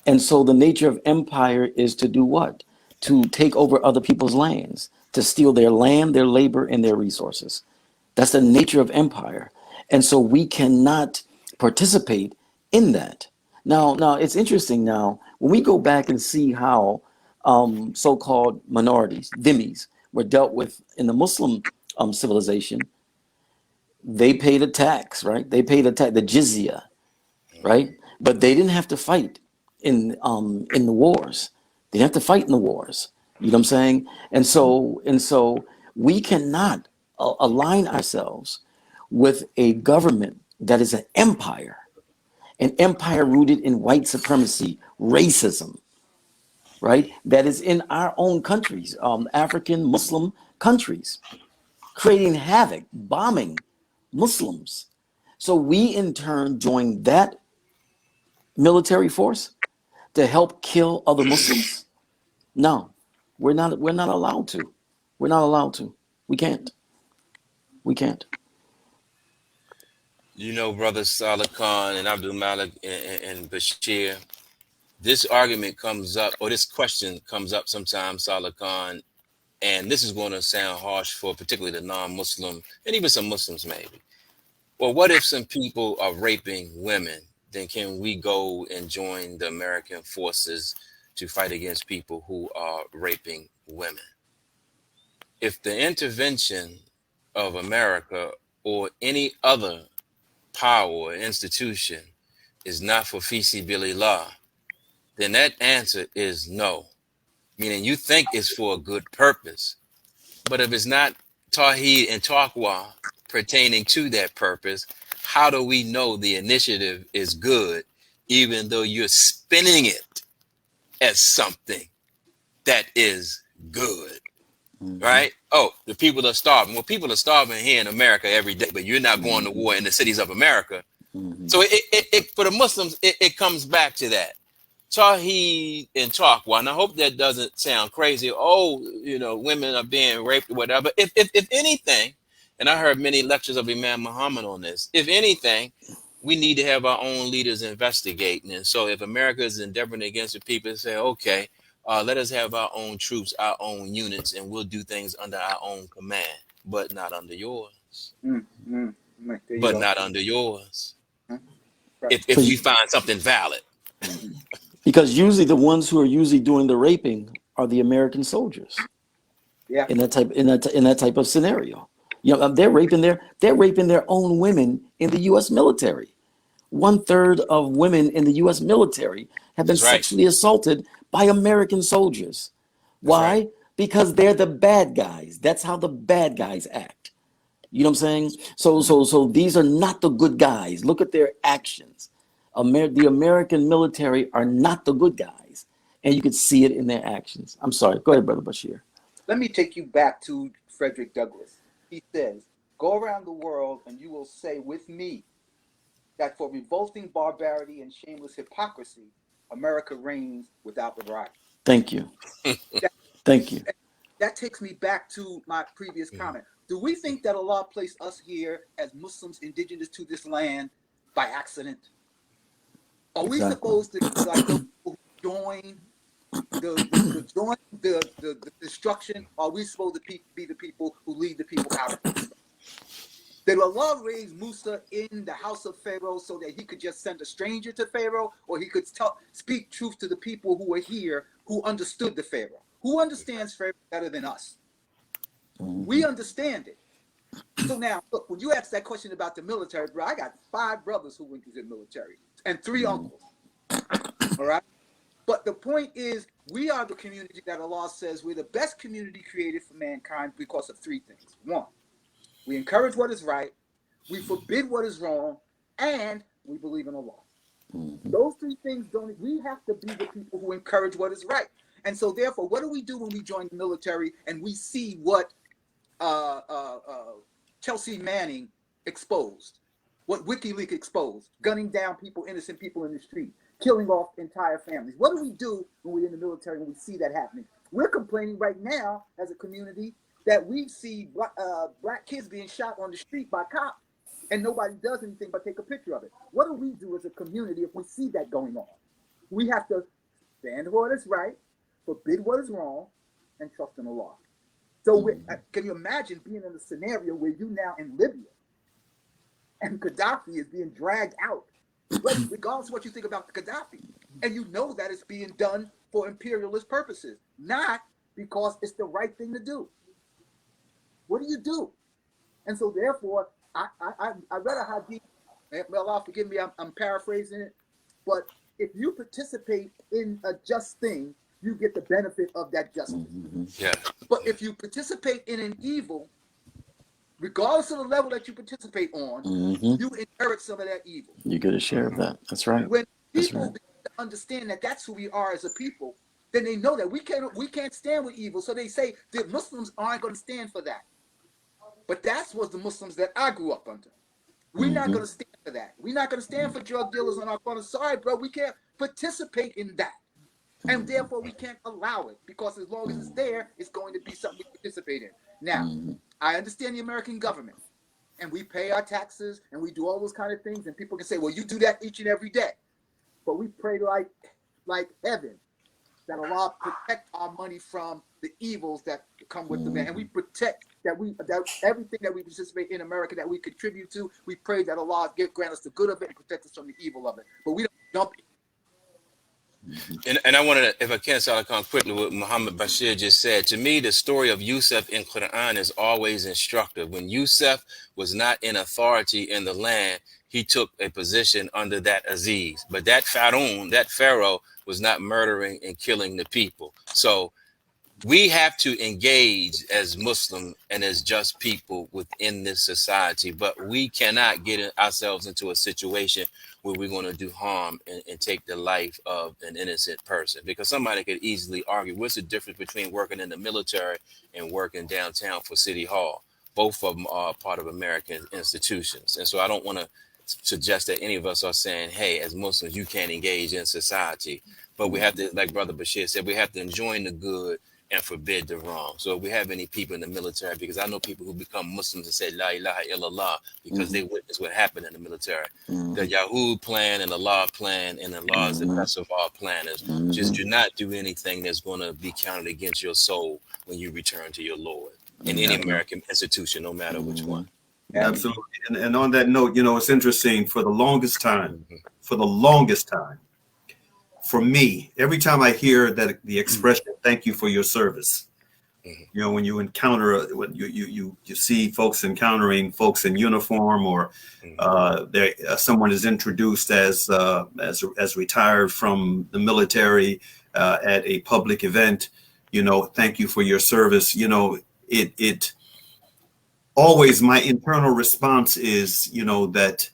And so the nature of empire is to do what? To take over other people's lands, to steal their land, their labor, and their resources. That's the nature of empire. And so we cannot participate in that. Now it's interesting now, when we go back and see how so-called minorities, dhimmis, were dealt with in the Muslim civilization, they paid a tax, right? They paid a tax, the jizya, right? But they didn't have to fight in the wars. They didn't have to fight in the wars. You know what I'm saying? And so we cannot align ourselves with a government that is an empire rooted in white supremacy, racism, right? That is in our own countries, African Muslim countries, creating havoc, bombing Muslims. So we in turn join that military force to help kill other Muslims? No, we're not allowed to. We're not allowed to. We can't. You know, Brother Salih Khan and Abdul Malik and Bashir, this argument comes up, or this question comes up sometimes, Salih Khan, and this is going to sound harsh for particularly the non-Muslim, and even some Muslims maybe. Well, what if some people are raping women? Then can we go and join the American forces to fight against people who are raping women? If the intervention of America or any other power or institution is not for fi sabilillah, then that answer is no. Meaning you think it's for a good purpose. But if it's not Tawhid and Taqwa pertaining to that purpose, how do we know the initiative is good, even though you're spinning it as something that is good? Right? Oh, the people are starving. Well, people are starving here in America every day, but you're not going to war in the cities of America. So it for the Muslims, it comes back to that. Tawhid and Taqwa. And I hope that doesn't sound crazy. Oh, you know, women are being raped or whatever. If anything, and I heard many lectures of Imam Muhammad on this, if anything, we need to have our own leaders investigating. And so if America is endeavoring against the people and say, okay, Let us have our own troops, our own units, and we'll do things under our own command, but not under yours. There you But go. not under yours. Right. If you find something valid. Because usually the ones who are usually doing the raping are the American soldiers. Yeah. In that type of scenario, you know, they're raping their own women in the U.S. military. 1/3 of women in the U.S. military have been That's right. sexually assaulted by American soldiers. Why? right. Because they're the bad guys. That's how the bad guys act. You know what I'm saying? So these are not the good guys. Look at their actions. The American military are not the good guys, and you can see it in their actions. I'm sorry. Go ahead, Brother Bashir. Let me take you back to Frederick Douglass. He says, "Go around the world and you will say with me that for revolting barbarity and shameless hypocrisy, America reigns without the right." Thank you. Thank you. That takes me back to my previous comment. Do we think that Allah placed us here as Muslims indigenous to this land by accident? Are we supposed to, like, those who join the destruction? Are we supposed to be the people who lead the people out of it? Did Allah raise Musa in the house of Pharaoh so that he could just send a stranger to Pharaoh, or he could speak truth to the people who were here who understood the Pharaoh? Who understands Pharaoh better than us? We understand it. So now, look, when you ask that question about the military, bro, I got 5 brothers who went to the military and 3 uncles. All right? But the point is, we are the community that Allah says we're the best community created for mankind because of 3 things. 1, we encourage what is right, we forbid what is wrong, and we believe in Allah. Those 3 things we have to be the people who encourage what is right. And so therefore, what do we do when we join the military and we see what Chelsea Manning exposed, what WikiLeaks exposed, gunning down people, innocent people in the street, killing off entire families? What do we do when we're in the military and we see that happening? We're complaining right now as a community that we see black kids being shot on the street by cops and nobody does anything but take a picture of it. What do we do as a community if we see that going on? We have to stand for what is right, forbid what is wrong, and trust in Allah. So can you imagine being in a scenario where you now in Libya and Gaddafi is being dragged out, regardless of what you think about Gaddafi, and you know that it's being done for imperialist purposes, not because it's the right thing to do? What do you do? And so therefore, I read a hadith, Allah forgive me, I'm paraphrasing it, but if you participate in a just thing, you get the benefit of that justice. Yeah. But if you participate in an evil, regardless of the level that you participate on, you inherit some of that evil. You get a share of that. That's right. When people begin to understand that that's who we are as a people, then they know that we can't stand with evil. So they say the Muslims aren't going to stand for that. But that was the Muslims that I grew up under. We're not going to stand for that. We're not going to stand for drug dealers on our corner. Sorry, bro, we can't participate in that. And therefore, we can't allow it, because as long as it's there, it's going to be something we participate in. Now, I understand the American government, and we pay our taxes, and we do all those kind of things, and people can say, well, you do that each and every day. But we pray like heaven that Allah protect our money from the evils that come with the man, and we protect that everything that we participate in America, that we contribute to, we pray that Allah grant us the good of it and protect us from the evil of it. But we don't jump. And I wanted to, if I can, Salakhan, quickly what Muhammad Bashir just said. To me, the story of Yusuf in Quran is always instructive. When Yusuf was not in authority in the land, he took a position under that Aziz. But that Pharaoh, was not murdering and killing the people. So we have to engage as Muslim and as just people within this society, but we cannot get ourselves into a situation where we're going to do harm and take the life of an innocent person. Because somebody could easily argue, what's the difference between working in the military and working downtown for City Hall? Both of them are part of American institutions. And so I don't want to suggest that any of us are saying, hey, as Muslims, you can't engage in society. But we have to, like Brother Bashir said, we have to enjoin the good and forbid the wrong. So if we have any people in the military, because I know people who become Muslims and say La ilaha illallah because they witnessed what happened in the military. The Yahud plan and Allah plan, and Allah is the best of all planners. Just do not do anything that's going to be counted against your soul when you return to your Lord in any American institution, no matter which one. Absolutely. And on that note, it's interesting. For the longest time, for me, every time I hear that the expression "thank you for your service," when you encounter, when you see folks encountering folks in uniform, or someone is introduced as retired from the military at a public event, thank you for your service. It always, my internal response is, that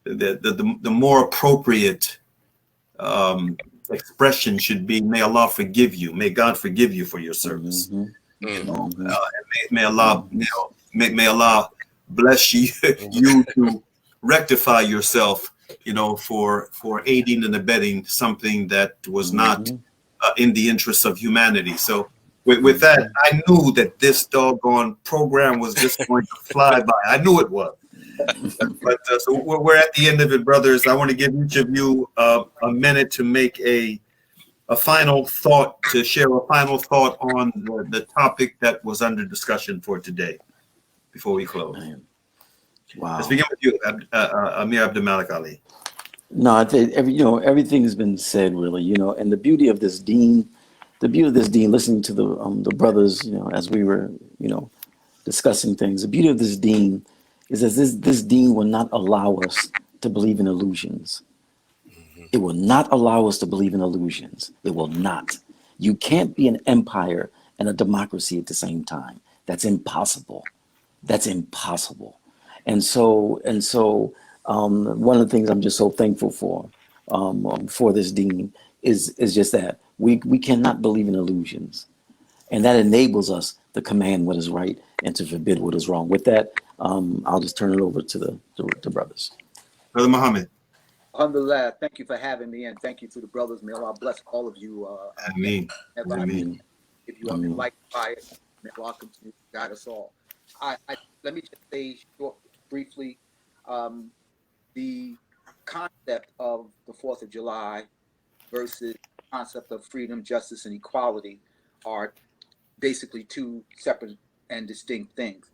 the more appropriate expression should be, may Allah forgive you, may God forgive you for your service. May Allah, may Allah bless you to rectify yourself, for aiding and abetting something that was not in the interests of humanity. So with that, I knew that this doggone program was just going to fly by. I knew it was. But so we're at the end of it, brothers. I want to give each of you a minute to make a final thought, to share a final thought on the topic that was under discussion for today before we close. Wow. Let's begin with you, Amir Abdel Malik Ali. No, I think everything has been said, really, and the beauty of this deen, listening to the brothers, as we were, discussing things, the beauty of this deen is that this deen will not allow us to believe in illusions. It will not allow us to believe in illusions. It will not. You can't be an empire and a democracy at the same time. That's impossible. And so, one of the things I'm just so thankful for this deen is just that we cannot believe in illusions, and that enables us to command what is right and to forbid what is wrong. With that, I'll just turn it over to the brothers. Brother Muhammad. Alhamdulillah, thank you for having me, and thank you to the brothers. May Allah bless all of you. Ameen. Ameen. If you are enlightened by it, may Allah continue to guide us all. Let me just say briefly, the concept of the 4th of July versus the concept of freedom, justice, and equality are basically two separate and distinct things.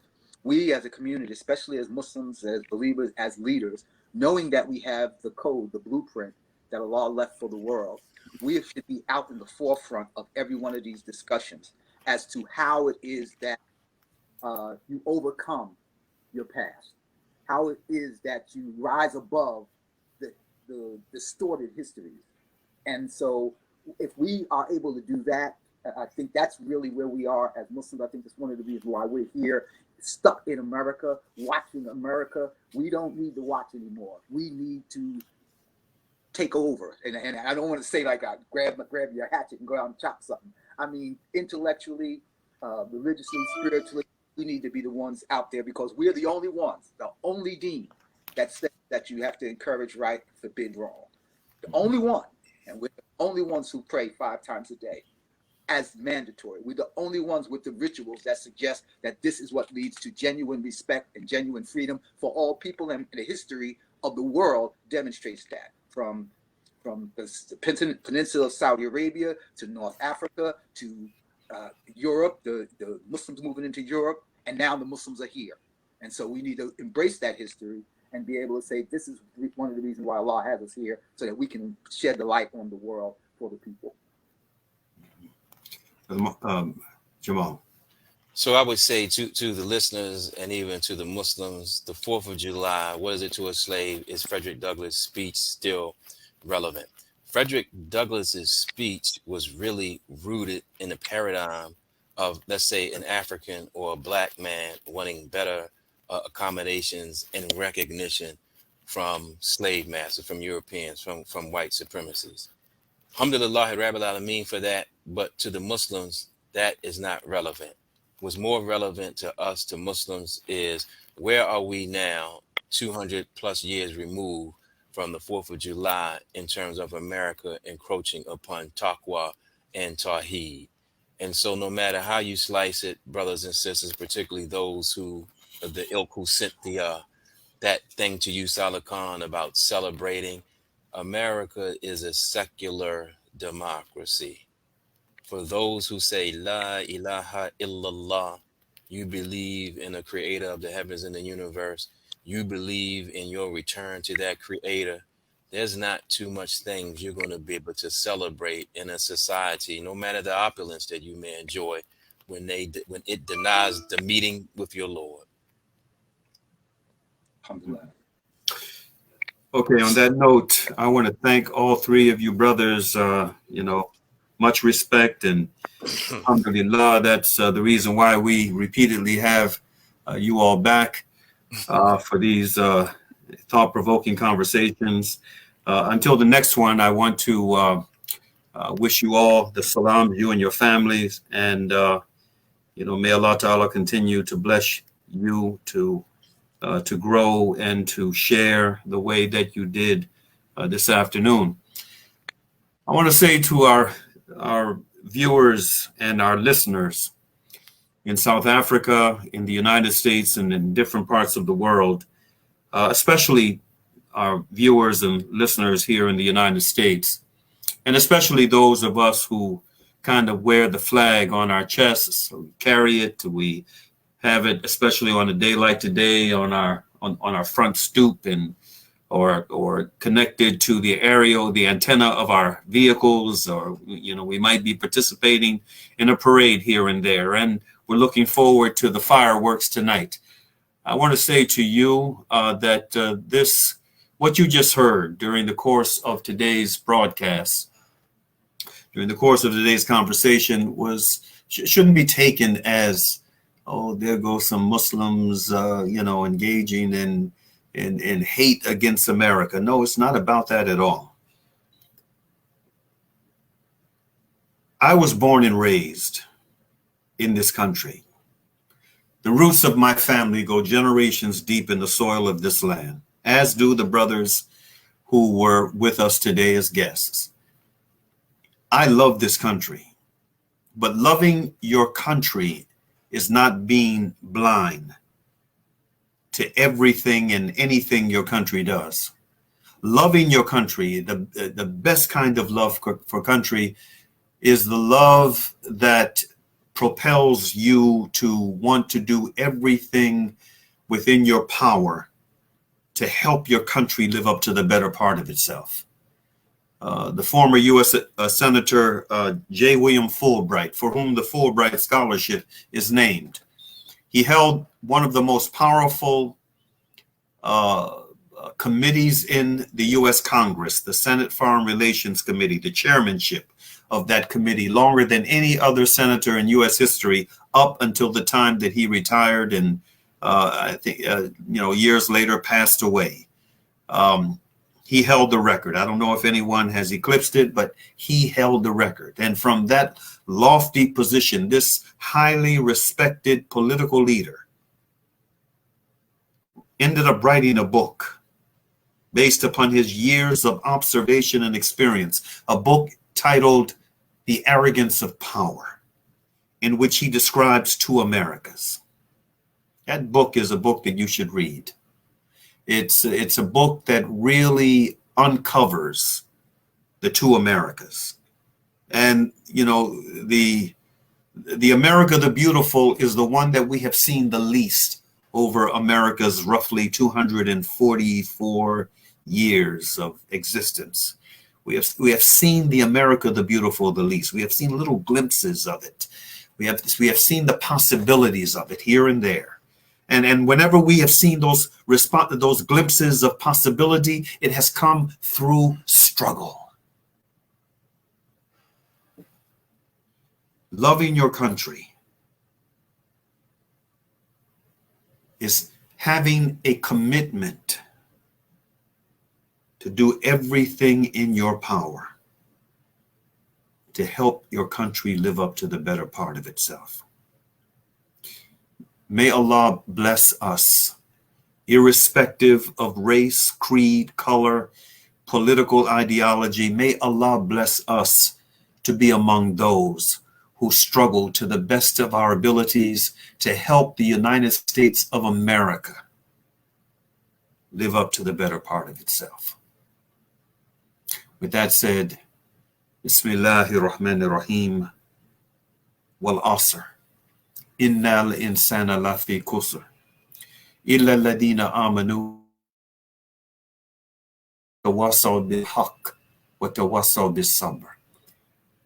We as a community, especially as Muslims, as believers, as leaders, knowing that we have the code, the blueprint that Allah left for the world, we should be out in the forefront of every one of these discussions as to how it is that you overcome your past, how it is that you rise above the distorted histories. And so if we are able to do that, I think that's really where we are as Muslims. I think that's one of the reasons why we're here, stuck in America, watching America. We don't need to watch anymore. We need to take over. And I don't want to say like, grab your hatchet and go out and chop something. I mean, intellectually, religiously, spiritually, we need to be the ones out there, because we're the only ones, the only deen that says that you have to encourage right, forbid wrong. The only one. And we're the only ones who pray 5 times a day as mandatory. We're the only ones with the rituals that suggest that this is what leads to genuine respect and genuine freedom for all people, and the history of the world demonstrates that. From the peninsula of Saudi Arabia to North Africa to Europe, the Muslims moving into Europe, and now the Muslims are here. And so we need to embrace that history and be able to say, this is one of the reasons why Allah has us here, so that we can shed the light on the world for the people. Jamaal. So I would say to the listeners and even to the Muslims, the 4th of July, what is it to a slave? Is Frederick Douglass' speech still relevant? Frederick Douglass's speech was really rooted in the paradigm of, let's say, an African or a Black man wanting better accommodations and recognition from slave masters, from Europeans, from white supremacists. Alhamdulillah Rabbil Alameen for that, but to the Muslims, that is not relevant. What's more relevant to us, to Muslims, is where are we now, 200 plus years removed from the 4th of July, in terms of America encroaching upon Taqwa and Tawhid. And so no matter how you slice it, brothers and sisters, particularly those who, the ilk who sent the that thing to you, Salah Khan, about celebrating, America is a secular democracy. For those who say La ilaha illallah, you believe in a creator of the heavens and the universe, you believe in your return to that creator, there's not too much things you're going to be able to celebrate in a society, no matter the opulence that you may enjoy, when it denies the meeting with your Lord. Alhamdulillah. Okay, on that note, I want to thank all three of you brothers. Much respect, and alhamdulillah, that's the reason why we repeatedly have you all back for these thought-provoking conversations. Until the next one, I want to wish you all the salam, you and your families, and may Allah Ta'ala continue to bless you to grow and to share the way that you did this afternoon. I want to say to our viewers and our listeners in South Africa, in the United States, and in different parts of the world, especially our viewers and listeners here in the United States, and especially those of us who kind of wear the flag on our chests, so we carry it, we have it, especially on a day like today, on our front stoop, and or connected to the antenna of our vehicles, or we might be participating in a parade here and there, and we're looking forward to the fireworks tonight. I want to say to you that what you just heard during the course of today's broadcast, during the course of today's conversation, shouldn't be taken as, oh, there go some Muslims, engaging in hate against America. No, it's not about that at all. I was born and raised in this country. The roots of my family go generations deep in the soil of this land, as do the brothers who were with us today as guests. I love this country, but loving your country is not being blind to everything and anything your country does. Loving your country, the best kind of love for country, is the love that propels you to want to do everything within your power to help your country live up to the better part of itself. The former U.S. Senator J. William Fulbright, for whom the Fulbright Scholarship is named, he held one of the most powerful committees in the U.S. Congress, the Senate Foreign Relations Committee, the chairmanship of that committee, longer than any other senator in U.S. history, up until the time that he retired and I think years later passed away. He held the record. I don't know if anyone has eclipsed it, but he held the record. And from that lofty position, this highly respected political leader ended up writing a book based upon his years of observation and experience, a book titled The Arrogance of Power, in which he describes two Americas. That book is a book that you should read. It's a book that really uncovers the two Americas. And, the America the Beautiful is the one that we have seen the least over America's roughly 244 years of existence. We have seen the America the Beautiful the least. We have seen little glimpses of it. We have seen the possibilities of it here and there. And whenever we have seen those glimpses of possibility, it has come through struggle. Loving your country is having a commitment to do everything in your power to help your country live up to the better part of itself. May Allah bless us, irrespective of race, creed, color, political ideology. May Allah bless us to be among those who struggle to the best of our abilities to help the United States of America live up to the better part of itself. With that said, Bismillahir Rahmanir Rahim, wal asr, innal insana lafi kusr, illa alladhina amanu tawasaw bil haqq wa tawasaw bis sabr.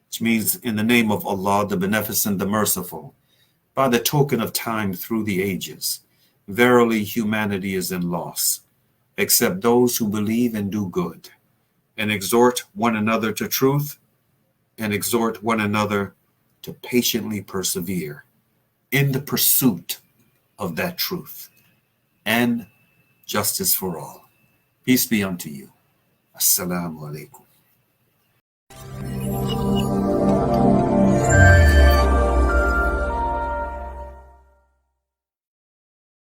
Which means, in the name of Allah, the Beneficent, the Merciful, by the token of time through the ages, verily humanity is in loss, except those who believe and do good, and exhort one another to truth, and exhort one another to patiently persevere in the pursuit of that truth and justice for all. Peace be unto you. Assalamu alaikum.